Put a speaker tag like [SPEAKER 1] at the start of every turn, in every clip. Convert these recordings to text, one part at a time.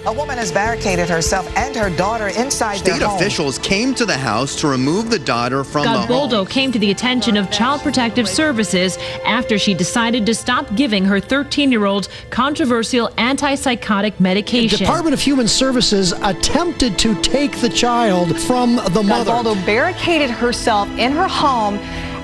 [SPEAKER 1] A woman has barricaded herself and her daughter inside their home.
[SPEAKER 2] State officials came to the house to remove the daughter from the home.
[SPEAKER 3] Godboldo came to the attention of Child Protective Services after she decided to stop giving her 13-year-old controversial antipsychotic medication.
[SPEAKER 4] The Department of Human Services attempted to take the child from the mother.
[SPEAKER 5] Godboldo barricaded herself in her home,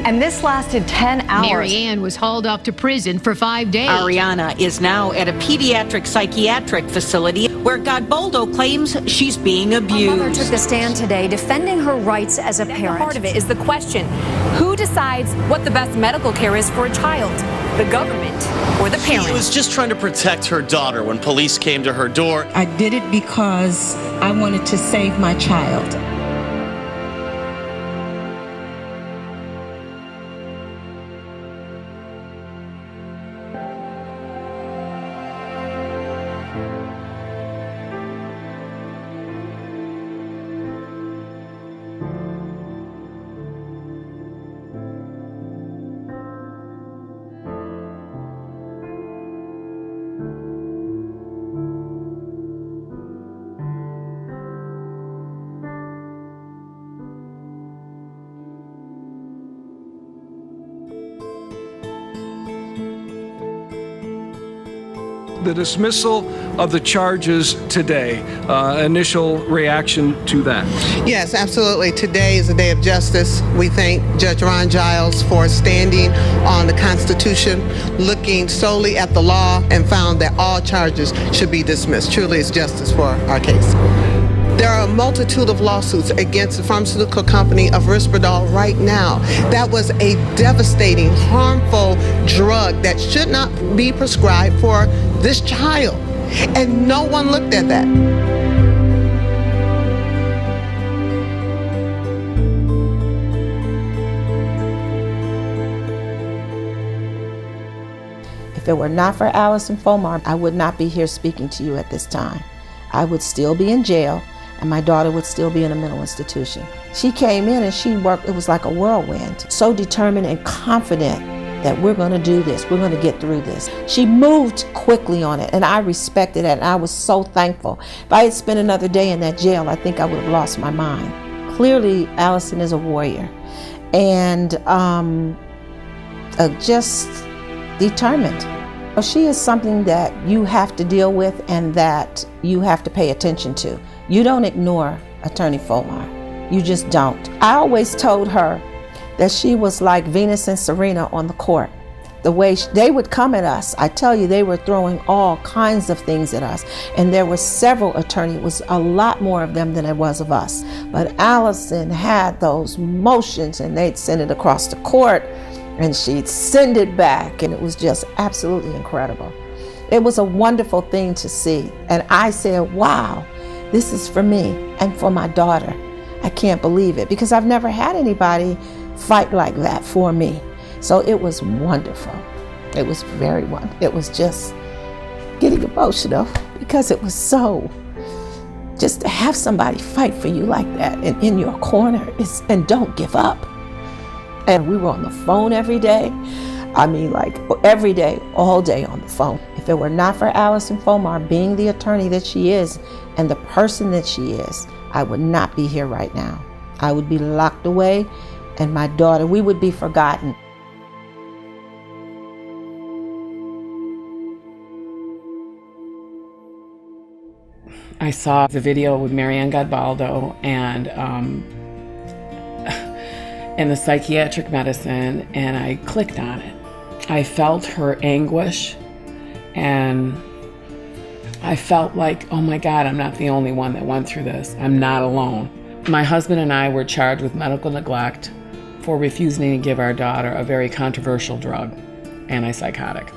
[SPEAKER 5] and this lasted 10 hours.
[SPEAKER 6] Mary Ann was hauled off to prison for 5 days.
[SPEAKER 7] Ariana is now at a pediatric psychiatric facility where Godboldo claims she's being abused.
[SPEAKER 8] Her mother took the stand today defending her rights as a parent.
[SPEAKER 9] At the heart of it is the question, who decides what the best medical care is for a child? The government or the parent?
[SPEAKER 10] She was just trying to protect her daughter when police came to her door.
[SPEAKER 11] I did it because I wanted to save my child.
[SPEAKER 12] The dismissal of the charges today, initial reaction to that?
[SPEAKER 13] Yes, absolutely. Today is a day of justice. We thank Judge Ron Giles for standing on the Constitution, looking solely at the law, and found that all charges should be dismissed. Truly, it's justice for our case. There are a multitude of lawsuits against the pharmaceutical company of Risperdal right now. That was a devastating, harmful drug that should not be prescribed for this child. And no one looked at that.
[SPEAKER 14] If it were not for Allison Folmar, I would not be here speaking to you at this time. I would still be in jail, and my daughter would still be in a mental institution. She came in and she worked, it was like a whirlwind. So determined and confident that we're gonna do this, we're gonna get through this. She moved quickly on it, and I respected that, and I was so thankful. If I had spent another day in that jail, I think I would have lost my mind. Clearly, Allison is a warrior, and just determined. She is something that you have to deal with and that you have to pay attention to. You don't ignore Attorney Folmar. You just don't. I always told her that she was like Venus and Serena on the court. The way they would come at us, I tell you, they were throwing all kinds of things at us. And there were several attorneys, it was a lot more of them than it was of us. But Allison had those motions, and they'd send it across the court, and she'd send it back, and it was just absolutely incredible. It was a wonderful thing to see. And I said, wow, this is for me and for my daughter. I can't believe it, because I've never had anybody fight like that for me. So it was wonderful. It was very wonderful. It was just getting emotional, because it was so, just to have somebody fight for you like that and in your corner, and don't give up. And we were on the phone every day. I mean, like every day, all day on the phone. If it were not for Allison Folmar being the attorney that she is and the person that she is, I would not be here right now. I would be locked away, and my daughter, we would be forgotten.
[SPEAKER 15] I saw the video with Mary Ann Godboldo and the psychiatric medicine, and I clicked on it. I felt her anguish, and I felt like, oh my God, I'm not the only one that went through this. I'm not alone. My husband and I were charged with medical neglect for refusing to give our daughter a very controversial drug, antipsychotic.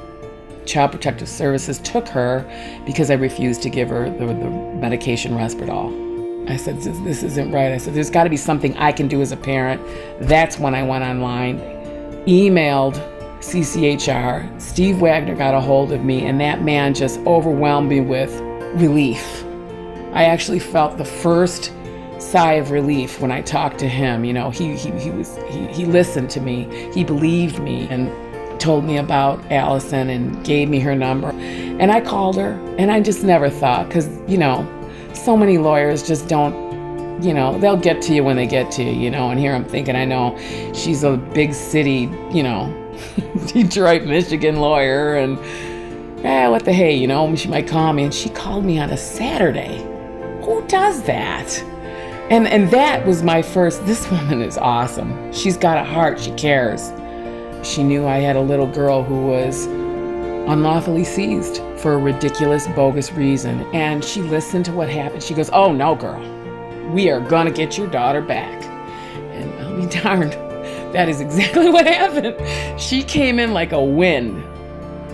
[SPEAKER 15] Child Protective Services took her because I refused to give her the medication Risperdal. I said, this isn't right. I said, there's got to be something I can do as a parent. That's when I went online, emailed CCHR. Steve Wagner got a hold of me, and that man just overwhelmed me with relief. I actually felt the first sigh of relief when I talked to him. You know, he listened to me, he believed me, and told me about Allison and gave me her number. And I called her, and I just never thought, because, you know, so many lawyers just don't, you know, they'll get to you when they get to you, you know, and here I'm thinking, I know she's a big city, you know, Detroit, Michigan lawyer, and what the hey, you know, she might call me, and she called me on a Saturday. Who does that? And that was my first, this woman is awesome. She's got a heart, she cares. She knew I had a little girl who was unlawfully seized for a ridiculous, bogus reason. And she listened to what happened. She goes, oh no, girl, we are gonna get your daughter back. And I'll be darned, that is exactly what happened. She came in like a wind.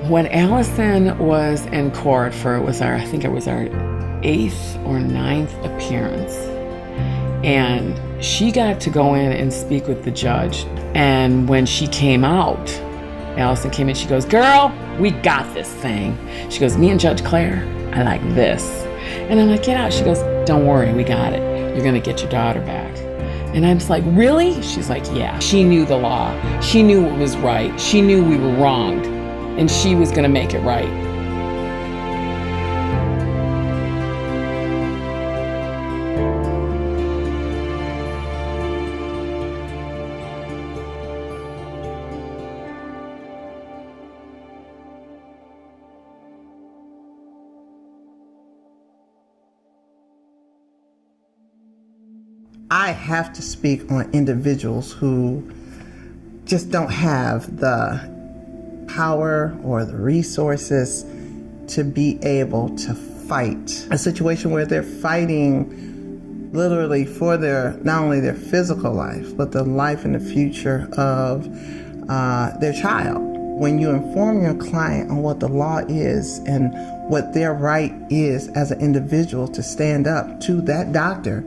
[SPEAKER 15] When Allison was in court for, I think it was our 8th or 9th appearance, and she got to go in and speak with the judge. And when she came out, Allison came in, she goes, girl, we got this thing. She goes, me and Judge Claire, I like this. And I'm like, get out. She goes, don't worry, we got it. You're gonna get your daughter back. And I'm just like, really? She's like, yeah. She knew the law. She knew what was right. She knew we were wronged, and she was gonna make it right.
[SPEAKER 16] I have to speak on individuals who just don't have the power or the resources to be able to fight a situation where they're fighting literally for not only their physical life, but the life and the future of their child. When you inform your client on what the law is and what their right is as an individual to stand up to that doctor,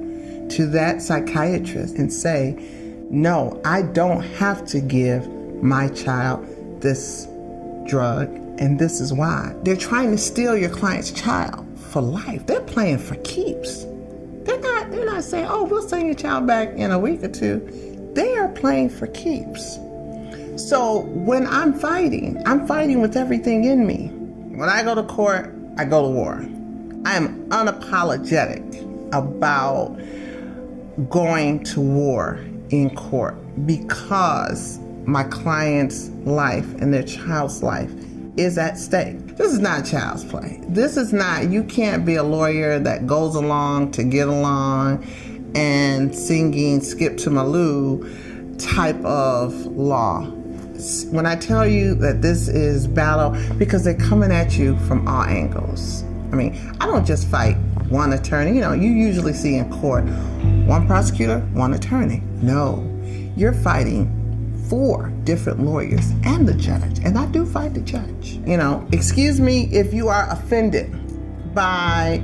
[SPEAKER 16] to that psychiatrist and say, no, I don't have to give my child this drug, and this is why. They're trying to steal your client's child for life. They're playing for keeps. They're not saying, oh, we'll send your child back in a week or two. They are playing for keeps. So when I'm fighting with everything in me. When I go to court, I go to war. I am unapologetic about going to war in court because my client's life and their child's life is at stake. This is not child's play. This is not, you can't be a lawyer that goes along to get along and singing Skip to Malou type of law. When I tell you that this is battle, because they're coming at you from all angles. I mean, I don't just fight one attorney. You know, you usually see in court one prosecutor, one attorney. No, you're fighting 4 different lawyers and the judge. And I do fight the judge. You know, excuse me if you are offended by,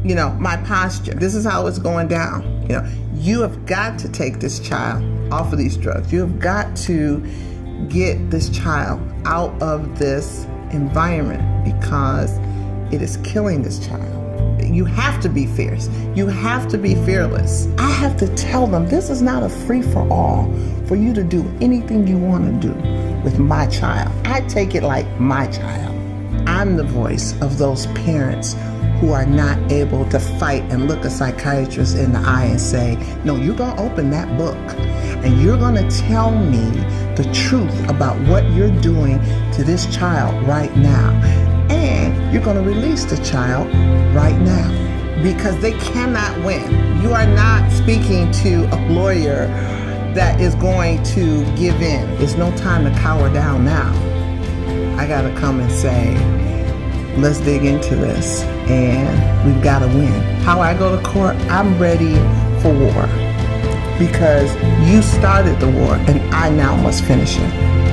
[SPEAKER 16] you know, my posture. This is how it's going down. You know, you have got to take this child off of these drugs. You have got to get this child out of this environment because it is killing this child. You have to be fierce. You have to be fearless. I have to tell them this is not a free-for-all for you to do anything you want to do with my child. I take it like my child. I'm the voice of those parents who are not able to fight and look a psychiatrist in the eye and say, no, you're going to open that book and you're going to tell me the truth about what you're doing to this child right now. And you're going to release the child right now because they cannot win. You are not speaking to a lawyer that is going to give in. It's no time to cower down now. I got to come and say, let's dig into this and we've got to win. How I go to court, I'm ready for war because you started the war and I now must finish it.